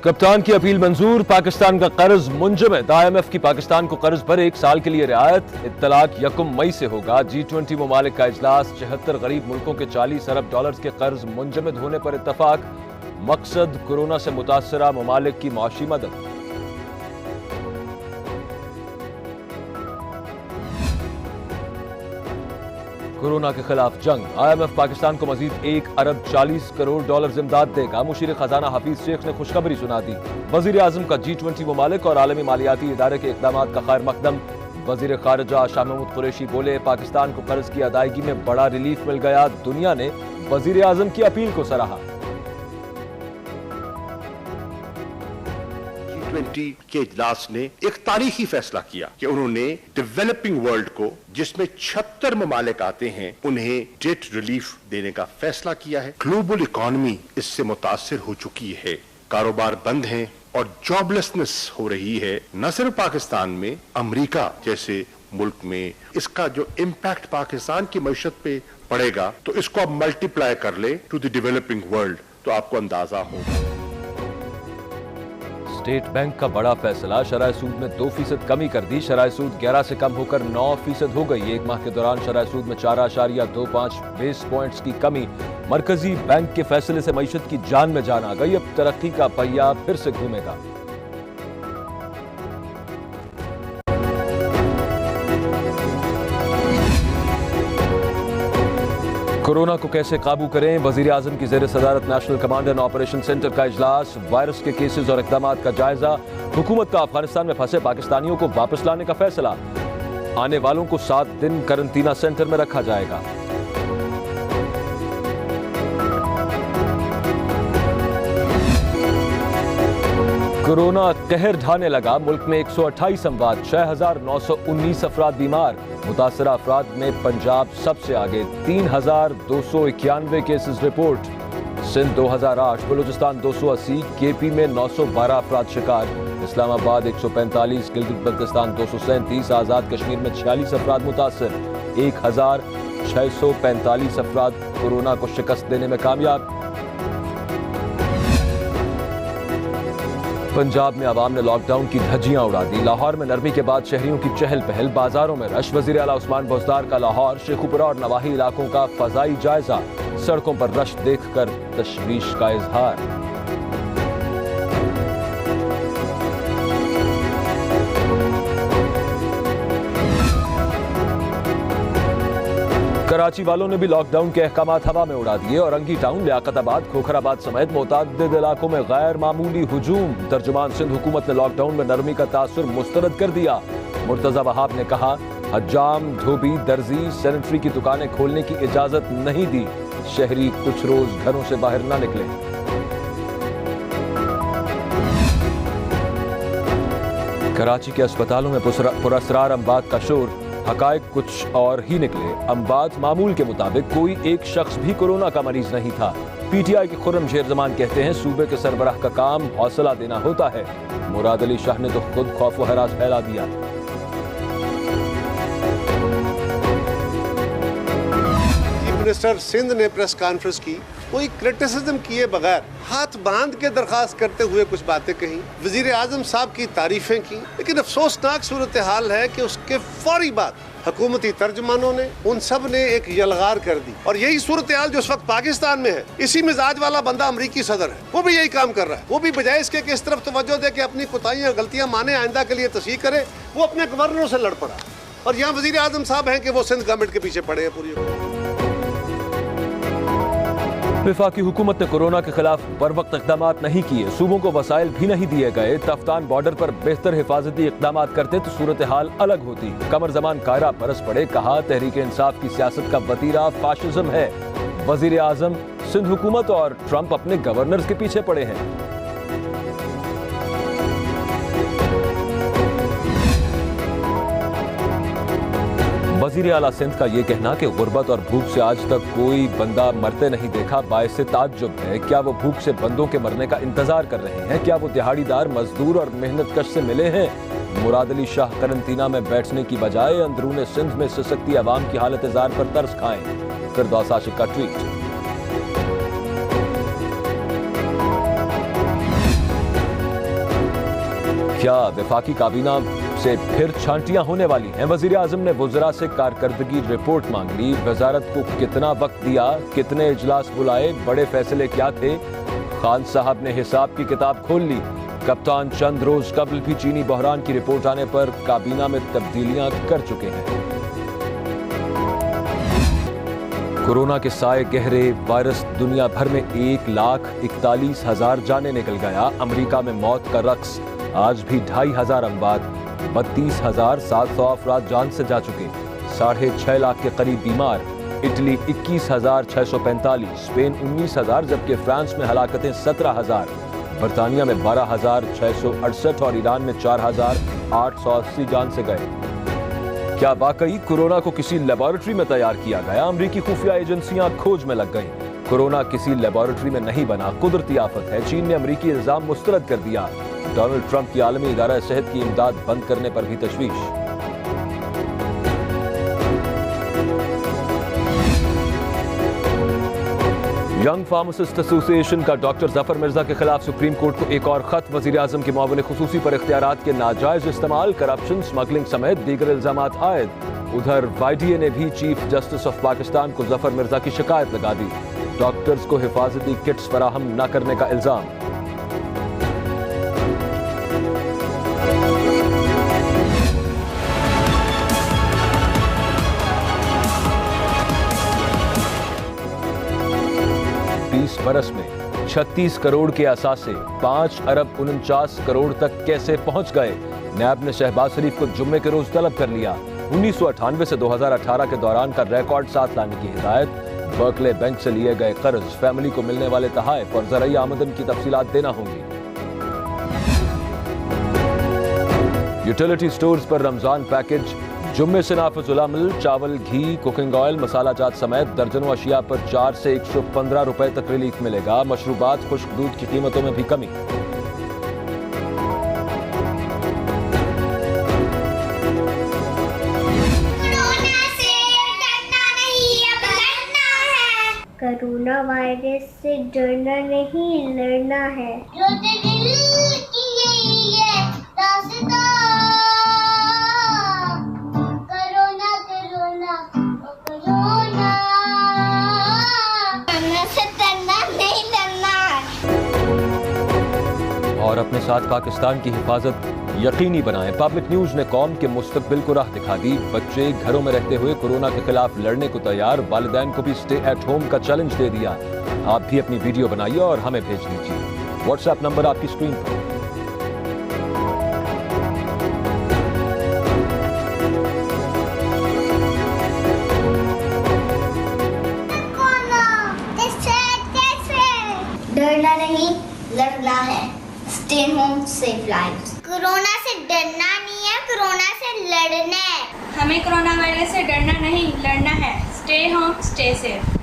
कप्तान की अपील मंजूर, पाकिस्तान का कर्ज मुंजमद। IMF की पाकिस्तान को कर्ज पर 1 साल के लिए रियायत। इत्तलाक 1 मई से होगा। G20 ममालिक का इजलास। 76 गरीब मुल्कों के $40 अरब के कर्ज मुंजमद होने पर इत्तफाक। मकसद कोरोना से मुतासरा ममालिक की माशी मदद। कोरोना के खिलाफ जंग। IMF पाकिस्तान को मजीद $1 अरब 40 करोड़ इमदाद देगा। मुशीर खजाना हफीज शेख ने खुशखबरी सुना दी। वजीर आजम का G20 ममालिक और आलमी मालियाती इदारे के इकदामात का खैर मकदम। वजीर खारजा शाह महमूद कुरैशी बोले, पाकिस्तान को कर्ज की अदायगी में बड़ा रिलीफ मिल गया। दुनिया ने वजीर आजम की अपील को सराहा। G20 के इजलास ने एक तारीखी फैसला किया कि उन्होंने डेवलपिंग वर्ल्ड को, जिसमें 76 ममालिक आते हैं, उन्हें डेट रिलीफ देने का फैसला किया है। ग्लोबल इकोनॉमी इससे मुतासिर हो चुकी है, कारोबार बंद हैं और जॉबलेसनेस हो रही है। न सिर्फ पाकिस्तान में, अमेरिका जैसे मुल्क में इसका जो इम्पैक्ट पाकिस्तान की मईशत पे पड़ेगा, तो इसको आप मल्टीप्लाई कर ले टू द डेवलपिंग वर्ल्ड तो आपको अंदाजा होगा। स्टेट बैंक का बड़ा फैसला, शरह सूद में 2% कमी कर दी। शरह सूद 11 से कम होकर 9% हो गई। 1 माह के दौरान शरह सूद में 4.25 बेस पॉइंट्स की कमी। मरकजी बैंक के फैसले से मईशत की जान में जान आ गई। अब तरक्की का पहिया फिर से घूमेगा। कोरोना को कैसे काबू करें, वजीर आजम की जेर सदारत national command and operation centre का इजलास। वायरस के केसेस और इक़दामात का जायजा। हुकूमत का अफगानिस्तान में फंसे पाकिस्तानियों को वापस लाने का फैसला। आने वालों को 7 दिन करंटीना सेंटर में रखा जाएगा। कोरोना कहर ढाने लगा। मुल्क में 128 अमवात, 6,919 अफराद बीमार। मुतासरा अफराद में पंजाब सबसे आगे, 3,291 cases report. Sindh 2008, Balochistan 280, KP में 912 अफराद शिकार। इस्लामाबाद 145, गिलगित बल्तिस्तान 237, आज़ाद कश्मीर में 46 अफराद मुतासर। 1,645 अफराद कोरोना को शिकस्त देने में कामयाब। पंजाब में आवाम ने लॉकडाउन की धज्जियां उड़ा दी। लाहौर में नरमी के बाद शहरियों की चहल पहल, बाजारों में रश। वजीर आला उस्मान बुज़दार का लाहौर, शेखुपुरा और नवाही इलाकों का फजाई जायजा। सड़कों पर रश देखकर तशवीश का इजहार। कराची वालों ने भी लॉकडाउन के अहकामात हवा में उड़ा दिए। औरंगी टाउन, लियाकताबाद, खोखराबाद समेत मुतअद्दिद इलाकों में गैर मामूली हुजूम। तर्जुमान सिंध हुकूमत ने लॉकडाउन में नरमी का तासुर मुस्तरद कर दिया। मुर्तजा वहाब ने कहा, हज्जाम, धोबी, दर्जी, सैनिटरी की दुकानें खोलने की इजाजत नहीं दी। शहरी कुछ रोज घरों से बाहर ना निकले। कराची के अस्पतालों में पुरअसरार अमवात का शोर। हकायक कुछ और ही निकले। अमवात मामूल के मुताबिक कोई एक शख्स भी कोरोना का मरीज नहीं था। PTI के खुर्रम शेर जमान कहते हैं, सूबे के सरबराह का काम हौसला देना होता है। मुराद अली शाह ने तो खुद खौफ व हरास फैला दिया। चीफ मिनिस्टर सिंध ने प्रेस कॉन्फ्रेंस की, कोई क्रिटिसिज्म किए बगैर हाथ बांध के दरखास्त करते हुए कुछ बातें कही। वजीर आजम साहब की तारीफें की, लेकिन अफसोसनाक सूरत हाल है कि उसके फौरी बाद हुकूमती तर्जुमानों ने, उन सब ने एक यलगार कर दी। और यही सूरत हाल जो इस वक्त पाकिस्तान में है। इसी मिजाज वाला बंदा अमरीकी सदर है, वो भी यही काम कर रहा है। वो भी बजाय इसके कि इस तरफ तवज्जो दे के अपनी कोताहियां गलतियां माने, आइंदा के लिए तस्हीह करे, वो अपने गवर्नरों से लड़ पड़ा। और यहाँ वजीर आजम साहब हैं कि वो सिंध गवर्नमेंट के पीछे पड़े हैं पूरी। वफाकी हुकूमत ने कोरोना के खिलाफ बर वक्त इक़दामात नहीं किए। सूबों को वसाइल भी नहीं दिए गए। तफ्तान बॉर्डर पर बेहतर हिफाजती इक़दामात करते तो सूरत हाल अलग होती। कमर जमान कायरा बरस पड़े। कहा, तहरीक इंसाफ की सियासत का वतीरा फाशिज्म है। वजीर आजम, सिंध हुकूमत और ट्रंप अपने गवर्नर्स के पीछे पड़े हैं। वजीर आला सिंध का ये कहना कि गुर्बत और भूख से आज तक कोई बंदा मरते नहीं देखा, बायसे ताज्जुब है। क्या वो भूख से बंदों के मरने का इंतजार कर रहे हैं? क्या वो दिहाड़ीदार, मजदूर और मेहनत कश से मिले हैं? मुराद अली शाह करंटीना में बैठने की बजाय अंदरूने सिंध में सिसकती आवाम की हालत जार पर तरस खाएं। फिरदौस आशिक का ट्वीट। क्या वफाकी काबीना से फिर छांटियां होने वाली हैं? वजीर आजम ने वुज़रा से कारकर्दगी रिपोर्ट मांग ली। वजारत को कितना वक्त दिया, कितने इजलास बुलाए, बड़े फैसले क्या थे? खान साहब ने हिसाब की किताब खोल ली। कप्तान चंद रोज कबल भी चीनी बहरान की रिपोर्ट आने पर काबीना में तब्दीलियां कर चुके हैं। कोरोना के साए गहरे, वायरस दुनिया भर में 1,41,000 जाने निकल गया। अमेरिका में मौत का रक्स, आज भी 2,500 अमवात, 32,700 अफराद जान से जा चुके, 6.5 लाख के करीब बीमार। इटली 21,645, स्पेन 19,000, जबकि फ्रांस में हलाकतें 17,000, बरतानिया में 12,668 और ईरान में 4,880 जान से गए। क्या वाकई कोरोना को किसी लेबोरेटरी में तैयार किया गया? अमेरिकी खुफिया एजेंसियां खोज में लग गईं। कोरोना किसी लेबोरेटरी में नहीं बना, कुदरती आफत है। चीन ने अमेरिकी इल्जाम मुस्तरद कर दिया। डोनाल्ड ट्रंप की आलमी इदारा सेहत की इमदाद बंद करने पर भी तशवीश। यंग फार्मासिस्ट एसोसिएशन का डॉक्टर जफर मिर्जा के खिलाफ सुप्रीम कोर्ट को एक और खत। वजीर आजम के मुआविन खुसूसी पर इख्तियारात के नाजायज इस्तेमाल, करप्शन, स्मगलिंग समेत दीगर इल्जामात आयद। उधर वाईडीए ने भी चीफ जस्टिस ऑफ पाकिस्तान को जफर मिर्जा की शिकायत लगा दी। डॉक्टर्स को हिफाजती किट्स फराहम न करने का इल्जाम। बरस में 36 करोड़ के असासे 5 अरब 49 करोड़ तक कैसे पहुंच गए? नैब ने शहबाज शरीफ को जुम्मे के रोज तलब कर लिया। 1998 से 2018 के दौरान का रिकॉर्ड साथ लाने की हिदायत। बर्कले बैंक से लिए गए कर्ज, फैमिली को मिलने वाले तहाइफ और ज़राई आमदन की तफसीलात देना होंगी। यूटिलिटी स्टोर्स पर रमजान पैकेज, जुम्मे से नाफिजुल अमल। चावल, घी, कुकिंग ऑयल, मसाला जात समेत दर्जनों अशिया पर 4 से 115 रुपए तक रिलीफ मिलेगा। मशरूबात, खुश्क दूध की कीमतों में भी कमी। कोरोना वायरस से डरना नहीं, लड़ना है। और अपने साथ पाकिस्तान की हिफाजत यकीनी बनाएं। पब्लिक न्यूज ने कौम के मुस्तकबिल को राह दिखा दी। बच्चे घरों में रहते हुए कोरोना के खिलाफ लड़ने को तैयार। वालिदैन को भी स्टे एट होम का चैलेंज दे दिया। आप भी अपनी वीडियो बनाइए और हमें भेज दीजिए। व्हाट्सएप नंबर आपकी स्क्रीन पर। डरना नहीं, लड़ना है। Stay home, save lives. Corona से डरना नहीं है, कोरोना से लड़ना है। हमें कोरोना वायरस से डरना नहीं, लड़ना है। Stay home, stay safe.